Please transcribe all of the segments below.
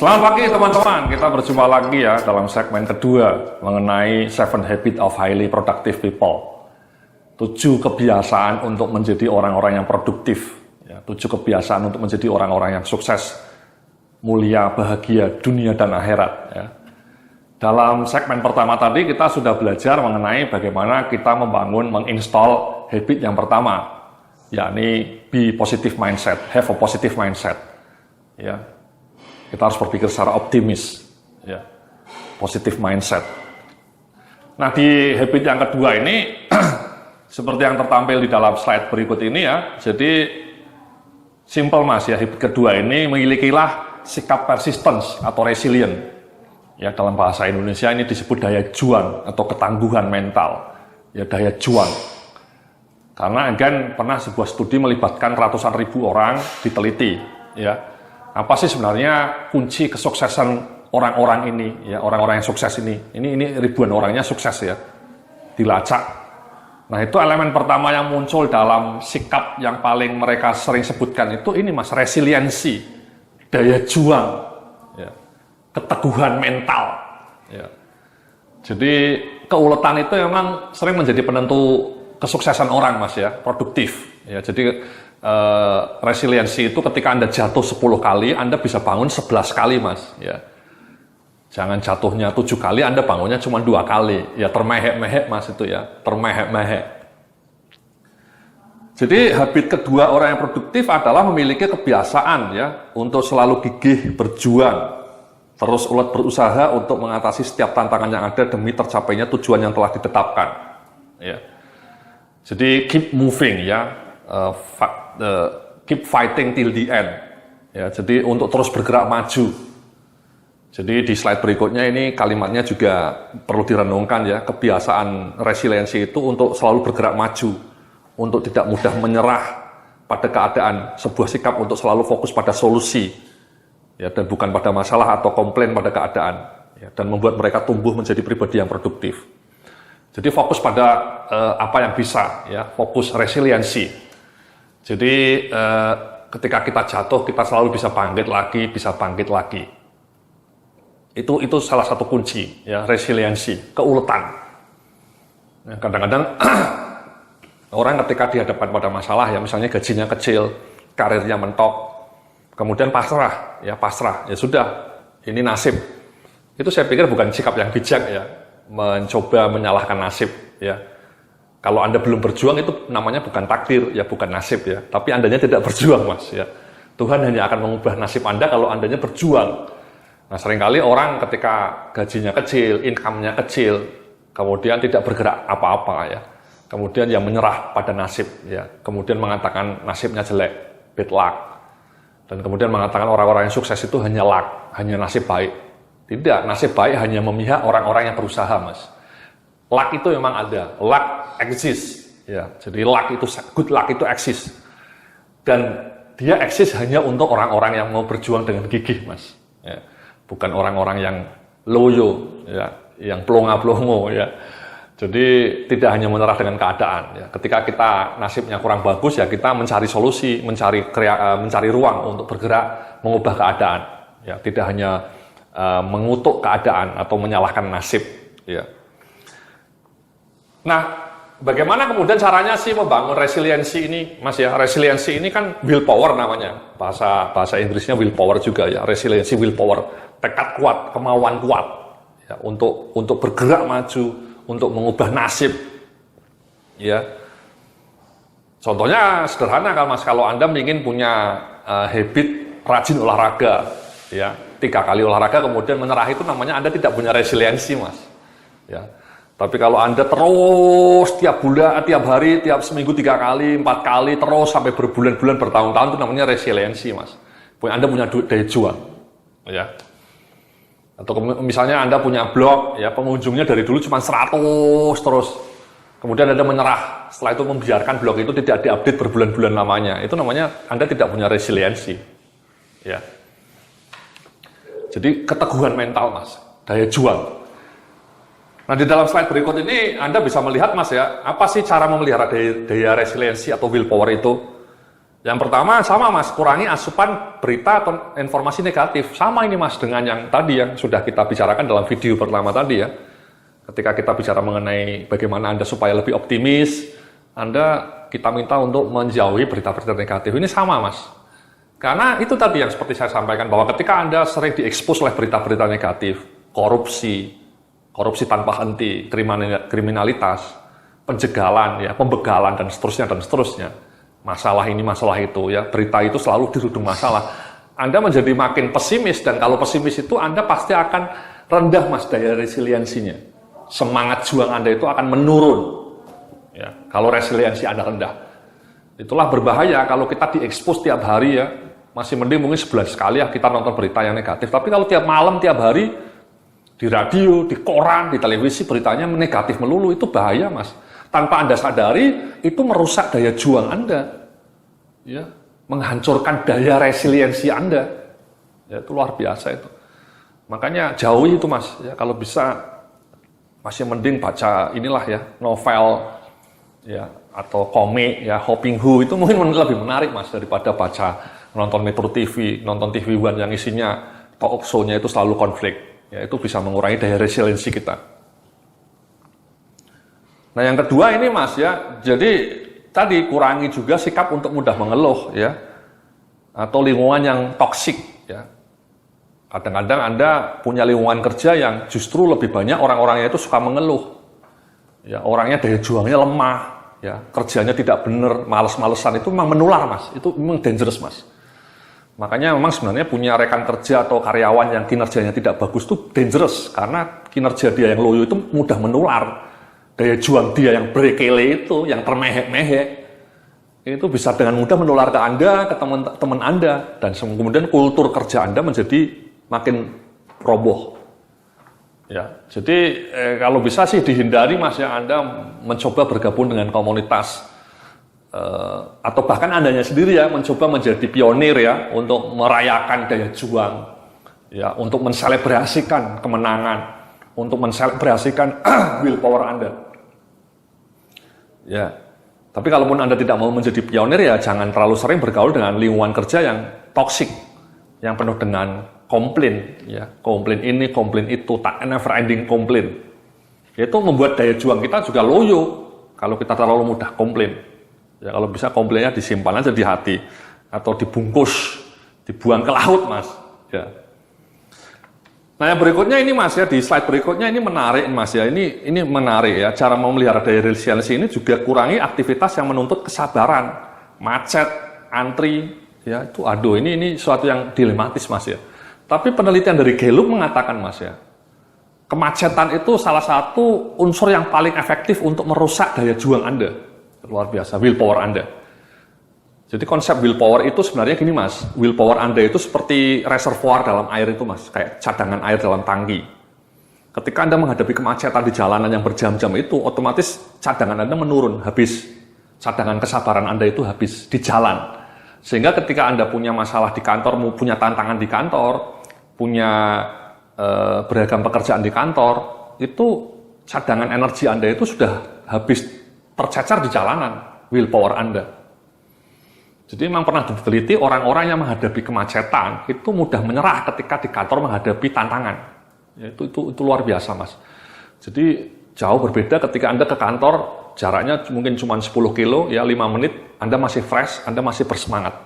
Selamat pagi teman-teman, kita berjumpa lagi ya dalam segmen kedua mengenai 7 Habits of Highly Productive People. 7 kebiasaan untuk menjadi orang-orang yang produktif, ya, 7 kebiasaan untuk menjadi orang-orang yang sukses, mulia, bahagia, dunia dan akhirat. Ya. Dalam segmen pertama tadi kita sudah belajar mengenai bagaimana kita menginstall habit yang pertama, yakni be positive mindset, have a positive mindset. Ya. Kita harus berpikir secara optimis, ya, positive mindset. Nah, di habit yang kedua ini, seperti yang tertampil di dalam slide berikut ini ya, jadi simple mas ya, habit kedua ini memilikilah sikap persistence atau resilient. Ya, dalam bahasa Indonesia ini disebut daya juang atau ketangguhan mental, ya daya juang. Karena again pernah sebuah studi melibatkan ratusan ribu orang diteliti, ya. Apa sih sebenarnya kunci kesuksesan orang-orang ini, ya orang-orang yang sukses ini ribuan orangnya sukses ya, dilacak. Nah itu elemen pertama yang muncul dalam sikap yang paling mereka sering sebutkan itu ini mas, resiliensi, daya juang, ya, keteguhan mental. Ya. Jadi keuletan itu memang sering menjadi penentu kesuksesan orang mas ya, produktif. Ya, jadi resiliensi itu ketika Anda jatuh 10 kali, Anda bisa bangun 11 kali mas. Ya. Jangan jatuhnya 7 kali, Anda bangunnya cuma 2 kali. Ya termehek-mehek mas itu ya, termehek-mehek. Jadi habit kedua orang yang produktif adalah memiliki kebiasaan ya untuk selalu gigih berjuang, terus ulet berusaha untuk mengatasi setiap tantangan yang ada demi tercapainya tujuan yang telah ditetapkan. Ya. Jadi keep moving ya. Keep fighting till the end. Ya, jadi untuk terus bergerak maju. Jadi di slide berikutnya ini kalimatnya juga perlu direnungkan ya. Kebiasaan resiliensi itu untuk selalu bergerak maju, untuk tidak mudah menyerah pada keadaan, sebuah sikap untuk selalu fokus pada solusi, ya, dan bukan pada masalah atau komplain pada keadaan, ya, dan membuat mereka tumbuh menjadi pribadi yang produktif. Jadi fokus pada apa yang bisa, ya, fokus resiliensi. Jadi ketika kita jatuh, kita selalu bisa bangkit lagi. Itu salah satu kunci, ya, resiliensi, keuletan. Ya, kadang-kadang orang ketika dihadapkan pada masalah, ya, misalnya gajinya kecil, karirnya mentok, kemudian pasrah, ya sudah, ini nasib. Itu saya pikir bukan sikap yang bijak, ya, mencoba menyalahkan nasib, ya. Kalau Anda belum berjuang itu namanya bukan takdir, ya bukan nasib ya. Tapi Andanya tidak berjuang mas ya. Tuhan hanya akan mengubah nasib Anda kalau Andanya berjuang. Nah seringkali orang ketika gajinya kecil, income-nya kecil, kemudian tidak bergerak apa-apa ya. Kemudian ya menyerah pada nasib ya. Kemudian mengatakan nasibnya jelek, bad luck. Dan kemudian mengatakan orang-orang yang sukses itu hanya luck, hanya nasib baik. Tidak, nasib baik hanya memihak orang-orang yang berusaha mas. Luck itu memang ada, luck exist, ya. Jadi good luck itu exist, dan dia exist hanya untuk orang-orang yang mau berjuang dengan gigih, mas. Ya. Bukan orang-orang yang loyo, ya, yang pelongo-pelongo, ya. Jadi tidak hanya menyerah dengan keadaan. Ya. Ketika kita nasibnya kurang bagus, ya kita mencari solusi, mencari ruang untuk bergerak, mengubah keadaan. Ya, tidak hanya mengutuk keadaan atau menyalahkan nasib, ya. Nah, bagaimana kemudian caranya sih membangun resiliensi ini, mas ya? Resiliensi ini kan willpower namanya, bahasa Inggrisnya willpower juga ya. Resiliensi willpower, tekad kuat, kemauan kuat, ya, untuk bergerak maju, untuk mengubah nasib, ya. Contohnya sederhana kan mas, kalau Anda ingin punya habit rajin olahraga, ya, 3 kali olahraga kemudian menyerah itu namanya Anda tidak punya resiliensi mas, ya. Tapi kalau Anda terus tiap bulan, tiap hari, tiap seminggu 3 kali, 4 kali, terus sampai berbulan-bulan, bertahun-tahun, itu namanya resiliensi, mas. Anda punya daya juang, ya. Atau misalnya Anda punya blog, ya, pengunjungnya dari dulu cuma 100 terus. Kemudian Anda menyerah, setelah itu membiarkan blog itu tidak diupdate berbulan-bulan lamanya. Itu namanya Anda tidak punya resiliensi, ya. Jadi keteguhan mental, mas, daya juang. Nah di dalam slide berikut ini Anda bisa melihat mas ya, apa sih cara memelihara daya resiliensi atau willpower itu? Yang pertama sama Mas, kurangi asupan berita atau informasi negatif. Sama ini Mas dengan yang tadi yang sudah kita bicarakan dalam video pertama tadi ya. Ketika kita bicara mengenai bagaimana Anda supaya lebih optimis, kita minta untuk menjauhi berita-berita negatif. Ini sama Mas. Karena itu tadi yang seperti saya sampaikan, bahwa ketika Anda sering diekspos oleh berita-berita negatif, korupsi tanpa henti, kriminalitas, penjegalan, ya, pembegalan, dan seterusnya, masalah ini, masalah itu, ya, berita itu selalu dirudung masalah. Anda menjadi makin pesimis, dan kalau pesimis itu Anda pasti akan rendah Mas daya resiliensinya. Semangat juang Anda itu akan menurun. Ya, kalau resiliensi Anda rendah. Itulah berbahaya kalau kita diekspos tiap hari ya. Masih mending mungkin sebulan sekali ya kita nonton berita yang negatif. Tapi kalau tiap malam, tiap hari, di radio, di koran, di televisi, beritanya negatif melulu, itu bahaya Mas. Tanpa Anda sadari, itu merusak daya juang Anda. Ya, menghancurkan daya resiliensi Anda. Ya, itu luar biasa itu. Makanya jauhi itu Mas. Ya, kalau bisa, masih mending baca inilah ya, novel, ya, atau komik, ya, Hopping Who, itu mungkin lebih menarik Mas, daripada baca nonton Metro TV, nonton TV One yang isinya talk show-nya itu selalu konflik. Ya, itu bisa mengurangi daya resiliensi kita. Nah, yang kedua ini Mas ya, jadi tadi kurangi juga sikap untuk mudah mengeluh ya, atau lingkungan yang toksik ya. Kadang-kadang Anda punya lingkungan kerja yang justru lebih banyak orang-orangnya itu suka mengeluh. Ya, orangnya daya juangnya lemah, ya, kerjanya tidak benar, males-malesan, itu memang menular Mas, itu memang dangerous Mas. Makanya memang sebenarnya punya rekan kerja atau karyawan yang kinerjanya tidak bagus itu dangerous, karena kinerja dia yang loyo itu mudah menular. Daya juang dia yang berkele itu, yang termehek-mehek, itu bisa dengan mudah menular ke Anda, ke teman-teman Anda, dan kemudian kultur kerja Anda menjadi makin roboh. Ya, jadi kalau bisa sih dihindari Mas ya, Anda mencoba bergabung dengan komunitas atau bahkan Andanya sendiri ya mencoba menjadi pionir ya untuk merayakan daya juang, ya, untuk menselebrasikan kemenangan, untuk menselebrasikan willpower Anda. Ya, tapi kalaupun Anda tidak mau menjadi pionir ya jangan terlalu sering bergaul dengan lingkungan kerja yang toksik, yang penuh dengan komplain, ya, komplain ini, komplain itu, tak never ending komplain. Itu membuat daya juang kita juga loyo kalau kita terlalu mudah komplain. Ya, kalau bisa komplainnya disimpan aja di hati atau dibungkus, dibuang ke laut Mas. Ya. Nah, yang berikutnya ini Mas ya, di slide berikutnya ini menarik Mas ya. Ini menarik ya, cara memelihara daya resiliensi ini juga kurangi aktivitas yang menuntut kesabaran, macet, antri, ya, itu aduh ini suatu yang dilematis Mas ya. Tapi penelitian dari Gallup mengatakan Mas ya, kemacetan itu salah satu unsur yang paling efektif untuk merusak daya juang Anda. Luar biasa, willpower Anda. Jadi konsep willpower itu sebenarnya gini Mas, willpower Anda itu seperti reservoir dalam air itu Mas, kayak cadangan air dalam tangki. Ketika Anda menghadapi kemacetan di jalanan yang berjam-jam itu, otomatis cadangan Anda menurun, habis. Cadangan kesabaran Anda itu habis di jalan. Sehingga ketika Anda punya masalah di kantor, punya tantangan di kantor, punya beragam pekerjaan di kantor, itu cadangan energi Anda itu sudah habis tercecer di jalanan, willpower Anda. Jadi memang pernah diteliti orang-orang yang menghadapi kemacetan itu mudah menyerah ketika di kantor menghadapi tantangan. Ya, itu luar biasa Mas. Jadi jauh berbeda ketika Anda ke kantor, jaraknya mungkin cuma 10 kilo, ya 5 menit, Anda masih fresh, Anda masih bersemangat.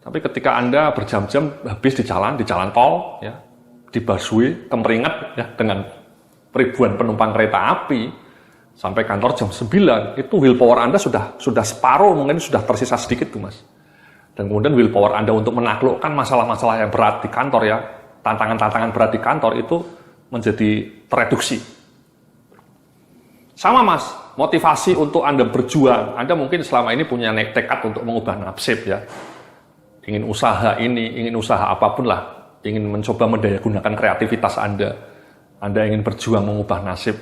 Tapi ketika Anda berjam-jam habis di jalan tol, ya, di busway, kemeringat ya, dengan ribuan penumpang kereta api, sampai kantor jam 9, itu willpower Anda sudah separuh, mungkin sudah tersisa sedikit tuh Mas. Dan kemudian willpower Anda untuk menaklukkan masalah-masalah yang berat di kantor ya, tantangan-tantangan berat di kantor itu menjadi tereduksi. Sama Mas, motivasi untuk Anda berjuang. Anda mungkin selama ini punya tekad untuk mengubah nasib ya. Ingin usaha ini, ingin usaha apapun lah. Ingin mencoba mendayagunakan kreativitas Anda. Anda ingin berjuang mengubah nasib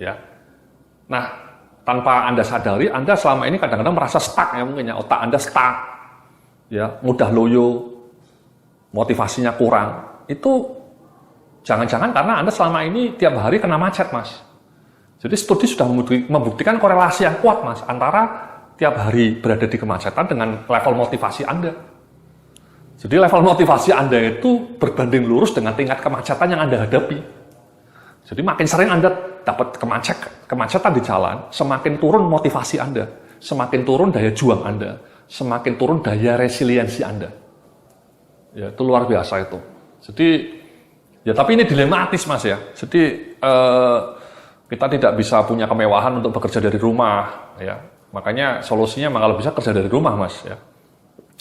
ya. Nah, tanpa Anda sadari, Anda selama ini kadang-kadang merasa stuck ya, mungkin ya, otak Anda stuck, ya, mudah loyo, motivasinya kurang. Itu jangan-jangan karena Anda selama ini tiap hari kena macet Mas. Jadi studi sudah membuktikan korelasi yang kuat Mas, antara tiap hari berada di kemacetan dengan level motivasi Anda. Jadi level motivasi Anda itu berbanding lurus dengan tingkat kemacetan yang Anda hadapi. Jadi makin sering Anda dapat kemacetan di jalan, semakin turun motivasi Anda, semakin turun daya juang Anda, semakin turun daya resiliensi Anda. Ya, itu luar biasa itu. Jadi, ya tapi ini dilematis Mas ya. Jadi, kita tidak bisa punya kemewahan untuk bekerja dari rumah. Ya. Makanya solusinya memang kalau bisa kerja dari rumah Mas. Ya.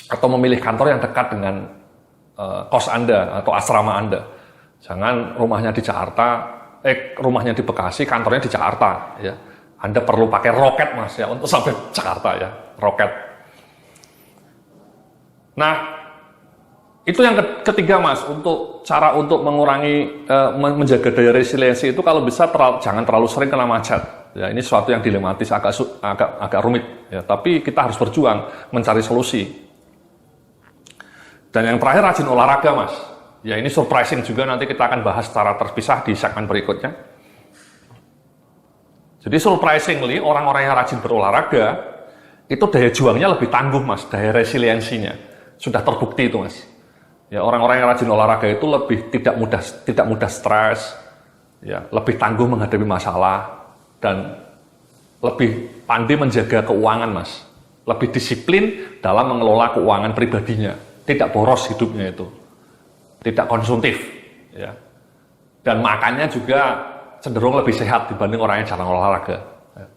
Atau memilih kantor yang dekat dengan kos Anda atau asrama Anda. Jangan rumahnya di Jakarta, rumahnya di Bekasi, kantornya di Jakarta. Ya. Anda perlu pakai roket Mas ya untuk sampai Jakarta ya, roket. Nah, itu yang ketiga Mas, untuk cara untuk mengurangi, menjaga daya resiliensi itu kalau bisa jangan terlalu sering kena macet. Ya, ini sesuatu yang dilematis, agak rumit. Ya, tapi kita harus berjuang mencari solusi. Dan yang terakhir rajin olahraga Mas. Ya ini surprising juga, nanti kita akan bahas secara terpisah di segmen berikutnya. Jadi surprisingly orang-orang yang rajin berolahraga itu daya juangnya lebih tangguh Mas, daya resiliensinya. Sudah terbukti itu Mas. Ya, orang-orang yang rajin olahraga itu lebih tidak mudah stres, ya, lebih tangguh menghadapi masalah dan lebih pandai menjaga keuangan Mas. Lebih disiplin dalam mengelola keuangan pribadinya, tidak boros hidupnya itu. Tidak konsumtif, ya. Dan makannya juga cenderung lebih sehat dibanding orang yang jarang olahraga. Ya.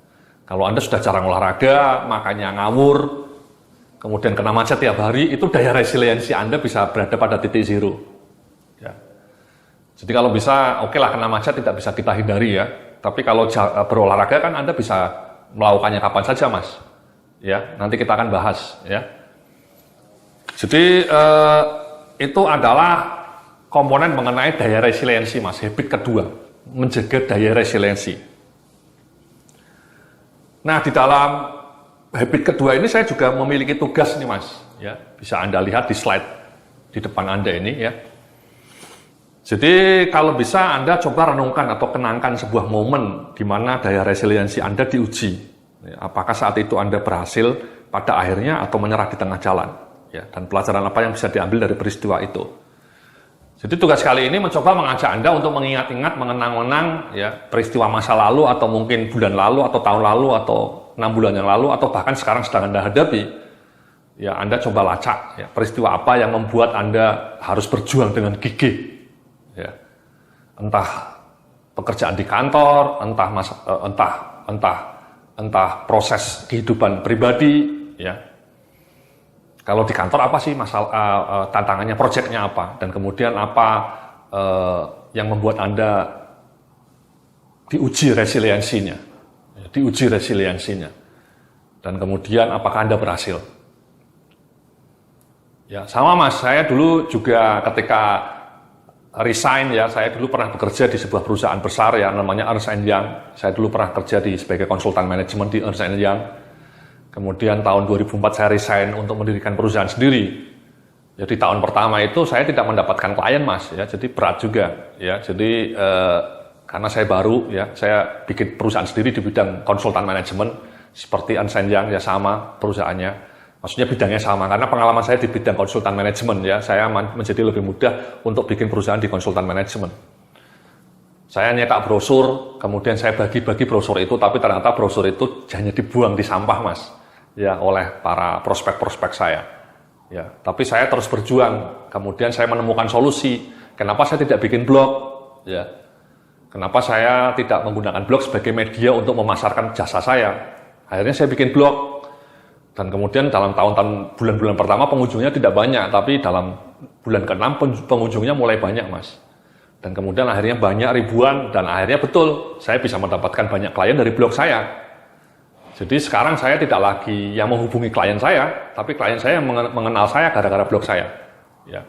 Kalau Anda sudah jarang olahraga, makannya ngawur, kemudian kena macet tiap hari, itu daya resiliensi Anda bisa berada pada titik zero. Ya. Jadi kalau bisa, oke lah kena macet tidak bisa kita hindari ya. Tapi kalau berolahraga kan Anda bisa melakukannya kapan saja Mas. Ya, nanti kita akan bahas ya. Jadi itu adalah komponen mengenai daya resiliensi Mas, habit kedua, menjaga daya resiliensi. Nah, di dalam habit kedua ini saya juga memiliki tugas nih Mas, ya. Bisa Anda lihat di slide di depan Anda ini ya. Jadi kalau bisa Anda coba renungkan atau kenangkan sebuah momen di mana daya resiliensi Anda diuji. Ya, apakah saat itu Anda berhasil pada akhirnya atau menyerah di tengah jalan? Ya, dan pelajaran apa yang bisa diambil dari peristiwa itu. Jadi tugas kali ini mencoba mengajak Anda untuk mengingat-ingat, mengenang-enang ya, peristiwa masa lalu atau mungkin bulan lalu atau tahun lalu atau 6 bulan yang lalu atau bahkan sekarang sedang Anda hadapi. Ya, Anda coba lacak ya, peristiwa apa yang membuat Anda harus berjuang dengan gigih. Ya. Entah pekerjaan di kantor, entah proses kehidupan pribadi ya. Kalau di kantor apa sih masalah tantangannya, proyeknya apa, dan kemudian apa yang membuat Anda diuji resiliensinya, dan kemudian apakah Anda berhasil? Ya sama Mas, saya dulu juga ketika resign ya, saya dulu pernah bekerja di sebuah perusahaan besar ya namanya Ernst & Young. Saya dulu pernah kerja sebagai konsultan manajemen di Ernst & Young. Kemudian tahun 2004 saya resign untuk mendirikan perusahaan sendiri. Jadi tahun pertama itu saya tidak mendapatkan klien Mas, ya, jadi berat juga, ya. Jadi karena saya baru, ya, saya bikin perusahaan sendiri di bidang konsultan manajemen seperti Ernst & Young ya sama perusahaannya. Maksudnya bidangnya sama karena pengalaman saya di bidang konsultan manajemen ya, saya menjadi lebih mudah untuk bikin perusahaan di konsultan manajemen. Saya nyetak brosur, kemudian saya bagi-bagi brosur itu, tapi ternyata brosur itu hanya dibuang di sampah Mas. Ya, oleh para prospek-prospek saya. Ya, tapi saya terus berjuang. Kemudian saya menemukan solusi. Kenapa saya tidak bikin blog? Ya. Kenapa saya tidak menggunakan blog sebagai media untuk memasarkan jasa saya? Akhirnya saya bikin blog. Dan kemudian dalam tahun-tahun bulan-bulan pertama pengunjungnya tidak banyak, tapi dalam bulan ke-6 pengunjungnya mulai banyak, Mas. Dan kemudian akhirnya banyak ribuan dan akhirnya betul saya bisa mendapatkan banyak klien dari blog saya. Jadi sekarang saya tidak lagi yang menghubungi klien saya, tapi klien saya yang mengenal saya gara-gara blog saya. Ya.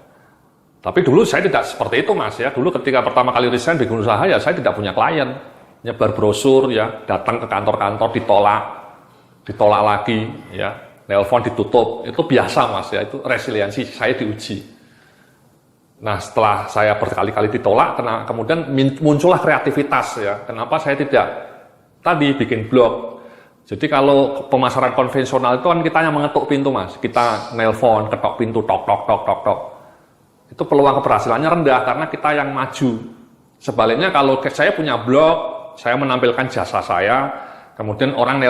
Tapi dulu saya tidak seperti itu Mas ya. Dulu ketika pertama kali resign bikin usaha ya saya tidak punya klien. Nyebar brosur ya, datang ke kantor-kantor ditolak lagi ya, nelpon ditutup. Itu biasa Mas ya, itu resiliensi saya diuji. Nah setelah saya berkali-kali ditolak, kemudian muncullah kreativitas ya. Kenapa saya tidak tadi bikin blog? Jadi kalau pemasaran konvensional itu kan kita yang mengetuk pintu Mas, kita nelpon, ketok pintu, tok tok tok tok tok. Itu peluang keberhasilannya rendah karena kita yang maju. Sebaliknya kalau saya punya blog, saya menampilkan jasa saya, kemudian orang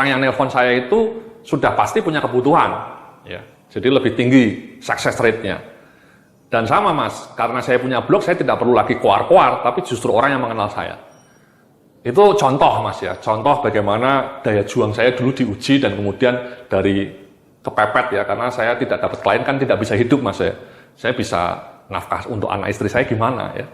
yang nelpon saya itu sudah pasti punya kebutuhan, ya. Jadi lebih tinggi success rate-nya. Dan sama Mas, karena saya punya blog, saya tidak perlu lagi koar-koar, tapi justru orang yang mengenal saya. Itu contoh Mas ya, contoh bagaimana daya juang saya dulu diuji dan kemudian dari kepepet ya, karena saya tidak dapat klien kan tidak bisa hidup Mas ya. Saya bisa nafkah untuk anak istri saya gimana ya.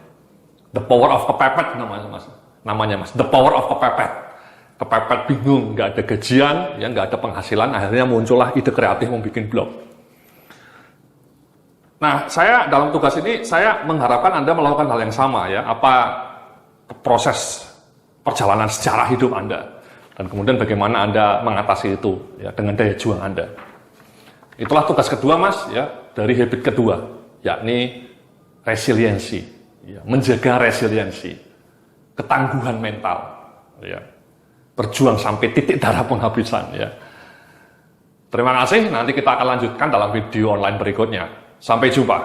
The power of kepepet namanya Mas, the power of kepepet. Kepepet bingung, nggak ada gajian, ya nggak ada penghasilan, akhirnya muncullah ide kreatif membuat blog. Nah, saya dalam tugas ini, saya mengharapkan Anda melakukan hal yang sama ya, apa proses perjalanan sejarah hidup Anda, dan kemudian bagaimana Anda mengatasi itu ya dengan daya juang Anda. Itulah tugas kedua Mas ya dari habit kedua, yakni resiliensi, ya, menjaga resiliensi, ketangguhan mental, ya, berjuang sampai titik darah penghabisan. Ya. Terima kasih, nanti kita akan lanjutkan dalam video online berikutnya. Sampai jumpa.